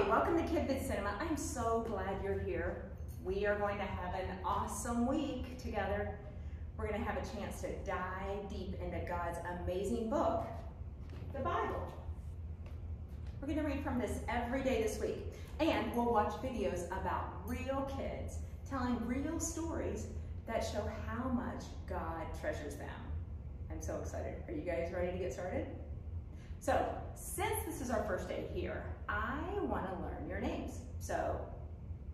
Hey, welcome to Kid Vid Cinema. I'm so glad you're here. We are going to have an awesome week together. We're going to have a chance to dive deep into God's amazing book, the Bible. We're going to read from this every day this week. And we'll watch videos about real kids telling real stories that show how much God treasures them. I'm so excited. Are you guys ready to get started? So, since this is our first day here, I want to learn your names. So,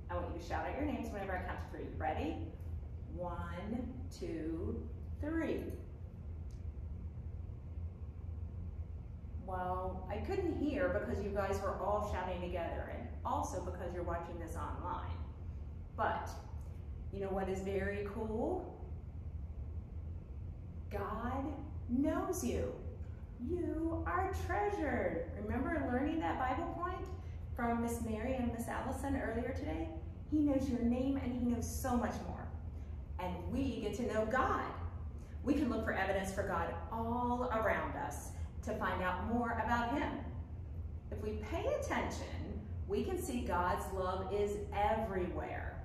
I want you to shout out your names whenever I count to 3. Ready? 1, 2, 3. Well, I couldn't hear because you guys were all shouting together, and also because you're watching this online. But, you know what is very cool? God knows you. You are treasured. Remember learning that Bible point from Miss Mary and Miss Allison earlier today? He knows your name and he knows so much more. And we get to know God. We can look for evidence for God all around us to find out more about him. If we pay attention, we can see God's love is everywhere.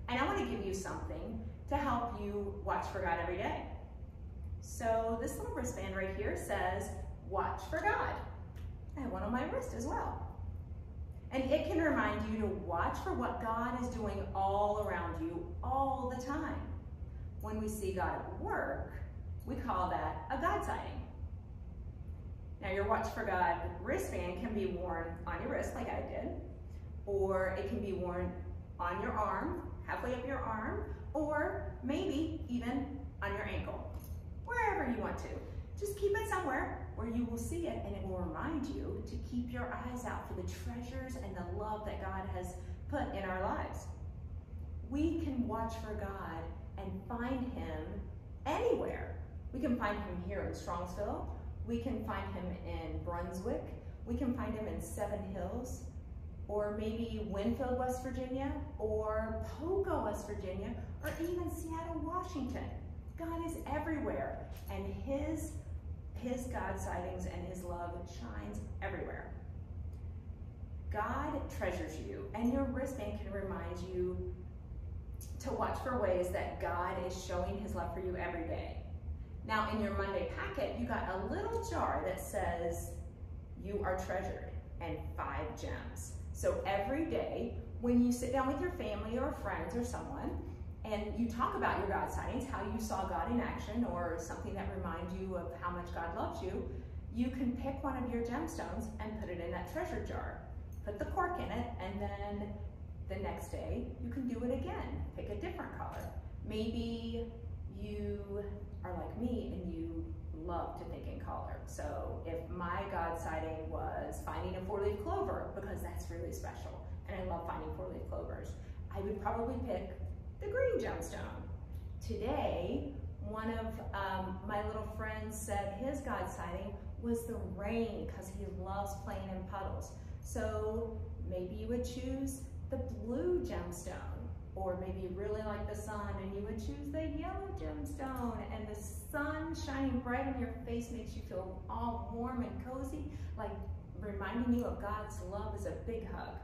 And I want to give you something to help you watch for God every day. So this little wristband right here says, watch for God. I have one on my wrist as well. And it can remind you to watch for what God is doing all around you all the time. When we see God at work, we call that a God sighting. Now your watch for God wristband can be worn on your wrist like I did, or it can be worn on your arm, halfway up your arm, or maybe even on your ankle. Wherever you want to. Just keep it somewhere where you will see it and it will remind you to keep your eyes out for the treasures and the love that God has put in our lives. We can watch for God and find him anywhere. We can find him here in Strongsville. We can find him in Brunswick. We can find him in Seven Hills, or maybe Winfield, West Virginia, or Poco, West Virginia, or even Seattle, Washington. God is everywhere, and his God sightings and his love shines everywhere. God treasures you, and your wristband can remind you to watch for ways that God is showing his love for you every day. Now, in your Monday packet, you got a little jar that says, you are treasured, and 5 gems. So every day, when you sit down with your family or friends or someone, and you talk about your God sightings, how you saw God in action, or something that reminds you of how much God loves you, you can pick one of your gemstones and put it in that treasure jar. Put the cork in it, and then the next day, you can do it again. Pick a different color. Maybe you are like me and you love to think in color. So if my God sighting was finding a 4-leaf clover, because that's really special, and I love finding 4-leaf clovers, I would probably pick the green gemstone. Today, one of my little friends said his God sighting was the rain because he loves playing in puddles. So maybe you would choose the blue gemstone, or maybe you really like the sun and you would choose the yellow gemstone, and the sun shining bright in your face makes you feel all warm and cozy, like reminding you of God's love is a big hug.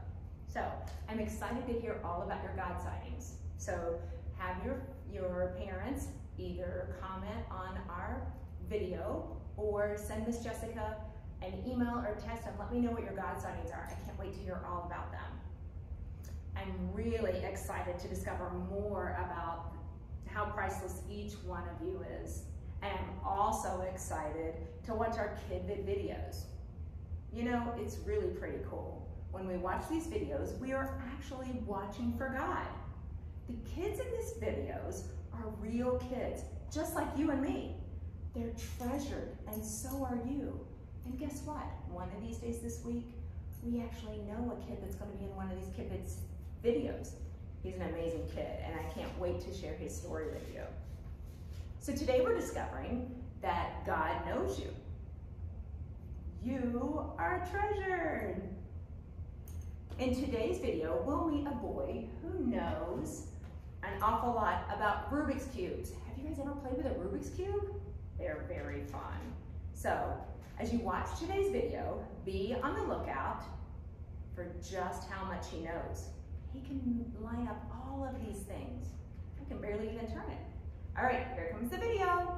So I'm excited to hear all about your God sightings. So have your parents either comment on our video or send Miss Jessica an email or text and let me know what your God sightings are. I can't wait to hear all about them. I'm really excited to discover more about how priceless each one of you is. And I'm also excited to watch our Kid Vid videos. You know, it's really pretty cool. When we watch these videos, we are actually watching for God. The kids in these videos are real kids, just like you and me. They're treasured, and so are you. And guess what? One of these days this week, we actually know a kid that's going to be in one of these Kid Vid's videos. He's an amazing kid, and I can't wait to share his story with you. So today we're discovering that God knows you. You are treasured. In today's video, we'll meet a boy who knows an awful lot about Rubik's Cubes. Have you guys ever played with a Rubik's Cube? They're very fun. So, as you watch today's video, be on the lookout for just how much he knows. He can line up all of these things. I can barely even turn it. All right, here comes the video.